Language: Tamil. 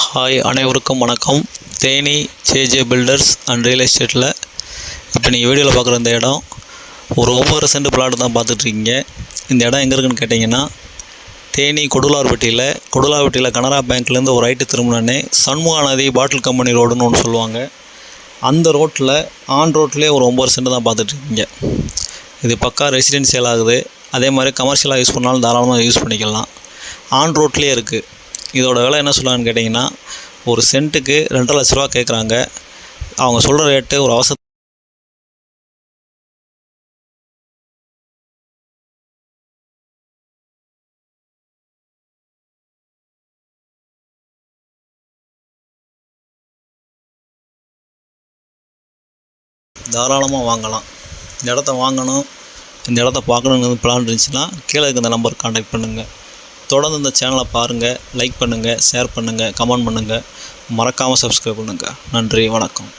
ஹாய், அனைவருக்கும் வணக்கம். Theni JJ filters and real எஸ்டேட்டில் இப்போ நீங்கள் வீடியோவில் பார்க்குற இந்த இடம் ஒரு 9 சென்ட் பிளாட் தான் பார்த்துட்ருக்கீங்க. இந்த இடம் எங்கே இருக்குன்னு கேட்டிங்கன்னா, தேனி கொடுலார்பட்டியில் கனரா பேங்க்லேருந்து ஒரு ரைட்டு திரும்பினே சண்முகா நதி பாட்டில் கம்பெனி ரோடுன்னு ஒன்று சொல்லுவாங்க. அந்த ரோட்டில் ரோட்லேயே ஒரு 9 சென்ட் தான் பார்த்துட்ருக்கீங்க. இது பக்கா ரெசிடென்சியல் ஆகுது. அதே மாதிரி கமர்ஷியலாக யூஸ் பண்ணாலும் தாராளமாக யூஸ் பண்ணிக்கலாம். ரோட்லேயே இருக்குது. இதோட விலை என்ன சொல்லலான்னு கேட்டிங்கன்னா, ஒரு சென்ட்டுக்கு 2.5 லட்ச ரூபா கேட்குறாங்க. அவங்க சொல்கிற ரேட்டு ஒரு தாராளமாக வாங்கலாம். இந்த இடத்த வாங்கணும், இந்த இடத்த பார்க்கணுன்னு பிளான் இருந்துச்சுன்னா கீழே இருக்க இந்த நம்பருக்கு கான்டாக்ட் பண்ணுங்கள். தொடர்ந்து இந்த சேனலை பாருங்கள், லைக் பண்ணுங்கள், ஷேர் பண்ணுங்கள், கமெண்ட் பண்ணுங்கள், மறக்காமல் சப்ஸ்கிரைப் பண்ணுங்கள். நன்றி, வணக்கம்.